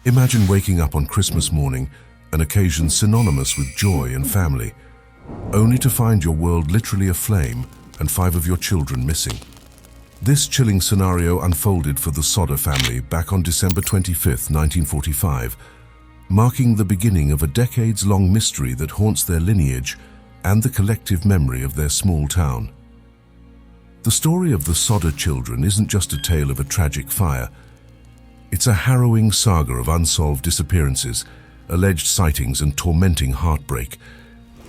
Imagine waking up on Christmas morning, an occasion synonymous with joy and family, only to find your world literally aflame and 5 of your children missing. This chilling scenario unfolded for the Sodder family back on December 25, 1945, marking the beginning of a decades-long mystery that haunts their lineage and the collective memory of their small town. The story of the Sodder Children isn't just a tale of a tragic fire. It's a harrowing saga of unsolved disappearances, alleged sightings, and tormenting heartbreak.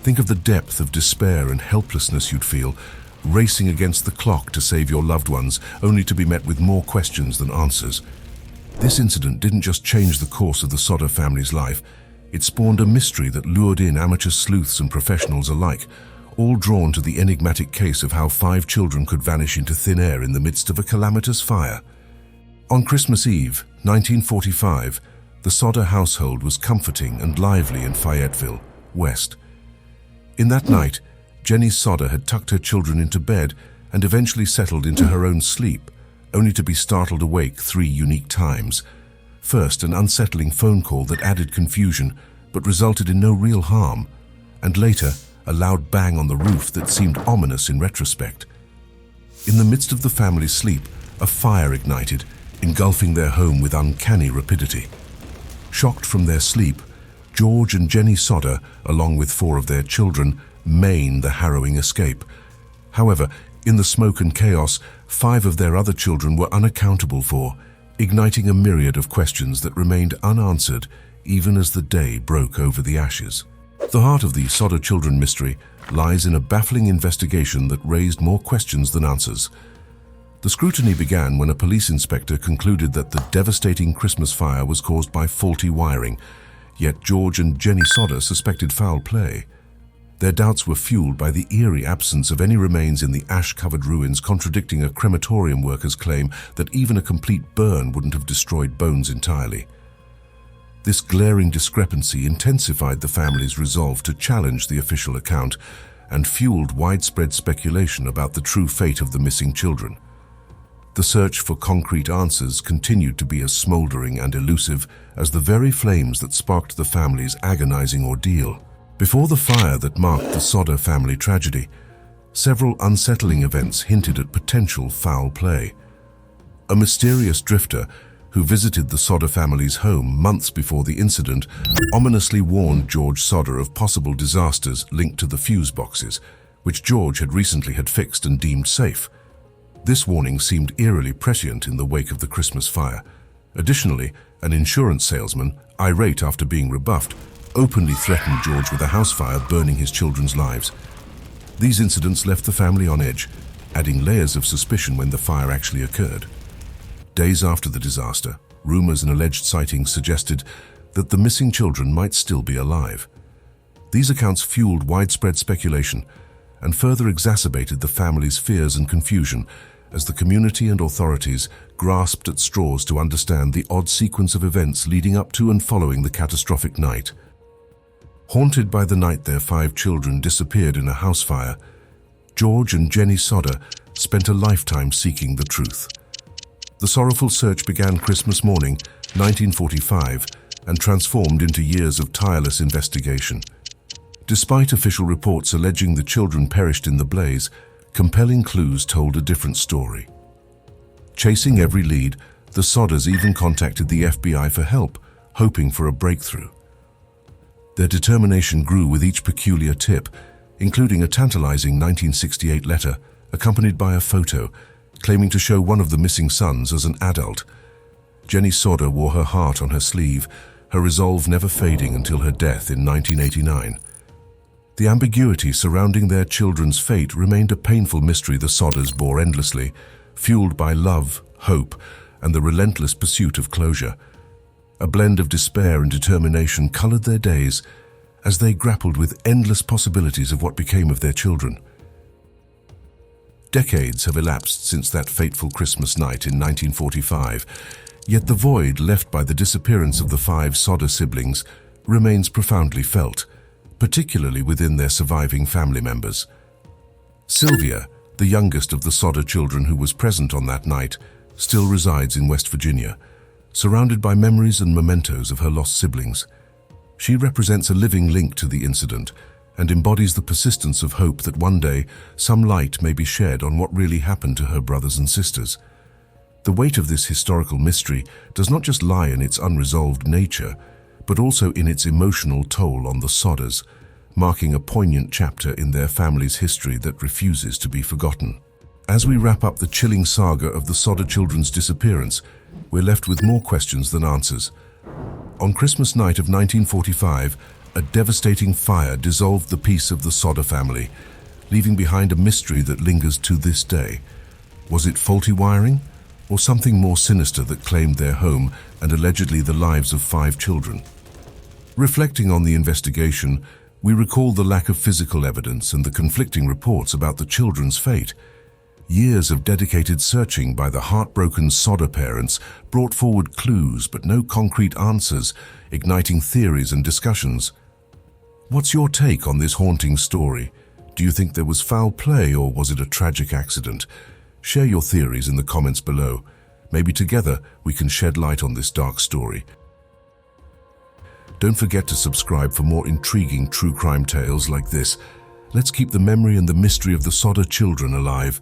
Think of the depth of despair and helplessness you'd feel, racing against the clock to save your loved ones, only to be met with more questions than answers. This incident didn't just change the course of the Sodder family's life, it spawned a mystery that lured in amateur sleuths and professionals alike, all drawn to the enigmatic case of how 5 children could vanish into thin air in the midst of a calamitous fire. On Christmas Eve, 1945, the Sodder household was comforting and lively in Fayetteville, West. In that night, Jenny Sodder had tucked her children into bed and eventually settled into her own sleep, only to be startled awake 3 unique times. First, an unsettling phone call that added confusion but resulted in no real harm, and later, a loud bang on the roof that seemed ominous in retrospect. In the midst of the family's sleep, a fire ignited, engulfing their home with uncanny rapidity. Shocked from their sleep, George and Jenny Sodder, along with 4 of their children, made the harrowing escape. However, in the smoke and chaos, 5 of their other children were unaccountable for, igniting a myriad of questions that remained unanswered even as the day broke over the ashes. The heart of the Sodder Children mystery lies in a baffling investigation that raised more questions than answers. The scrutiny began when a police inspector concluded that the devastating Christmas fire was caused by faulty wiring, yet George and Jenny Sodder suspected foul play. Their doubts were fueled by the eerie absence of any remains in the ash-covered ruins, contradicting a crematorium worker's claim that even a complete burn wouldn't have destroyed bones entirely. This glaring discrepancy intensified the family's resolve to challenge the official account and fueled widespread speculation about the true fate of the missing children. The search for concrete answers continued to be as smoldering and elusive as the very flames that sparked the family's agonizing ordeal. Before the fire that marked the Sodder family tragedy, several unsettling events hinted at potential foul play. A mysterious drifter who visited the Sodder family's home months before the incident ominously warned George Sodder of possible disasters linked to the fuse boxes, which George had recently fixed and deemed safe. This warning seemed eerily prescient in the wake of the Christmas fire. Additionally, an insurance salesman, irate after being rebuffed, openly threatened George with a house fire burning his children's lives. These incidents left the family on edge, adding layers of suspicion when the fire actually occurred. Days after the disaster, rumors and alleged sightings suggested that the missing children might still be alive. These accounts fueled widespread speculation and further exacerbated the family's fears and confusion as the community and authorities grasped at straws to understand the odd sequence of events leading up to and following the catastrophic night. Haunted by the night their 5 children disappeared in a house fire, George and Jenny Sodder spent a lifetime seeking the truth. The sorrowful search began Christmas morning, 1945, and transformed into years of tireless investigation. Despite official reports alleging the children perished in the blaze, compelling clues told a different story. Chasing every lead, the Sodders even contacted the FBI for help, hoping for a breakthrough. Their determination grew with each peculiar tip, including a tantalizing 1968 letter accompanied by a photo claiming to show one of the missing sons as an adult. Jenny Sodder wore her heart on her sleeve, her resolve never fading until her death in 1989. The ambiguity surrounding their children's fate remained a painful mystery the Sodders bore endlessly, fueled by love, hope, and the relentless pursuit of closure. A blend of despair and determination colored their days as they grappled with endless possibilities of what became of their children. Decades have elapsed since that fateful Christmas night in 1945, yet the void left by the disappearance of the 5 Sodder siblings remains profoundly felt, particularly within their surviving family members. Sylvia, the youngest of the Sodder children who was present on that night, still resides in West Virginia, surrounded by memories and mementos of her lost siblings. She represents a living link to the incident and embodies the persistence of hope that one day some light may be shed on what really happened to her brothers and sisters. The weight of this historical mystery does not just lie in its unresolved nature, but also in its emotional toll on the Sodders, marking a poignant chapter in their family's history that refuses to be forgotten. As we wrap up the chilling saga of the Sodder children's disappearance, we're left with more questions than answers. On Christmas night of 1945, a devastating fire dissolved the peace of the Sodder family, leaving behind a mystery that lingers to this day. Was it faulty wiring, or something more sinister that claimed their home and allegedly the lives of 5 children? Reflecting on the investigation, we recall the lack of physical evidence and the conflicting reports about the children's fate. Years of dedicated searching by the heartbroken Sodder parents brought forward clues but no concrete answers, igniting theories and discussions. What's your take on this haunting story? Do you think there was foul play, or was it a tragic accident? Share your theories in the comments below. Maybe together we can shed light on this dark story. Don't forget to subscribe for more intriguing true crime tales like this. Let's keep the memory and the mystery of the Sodder children alive.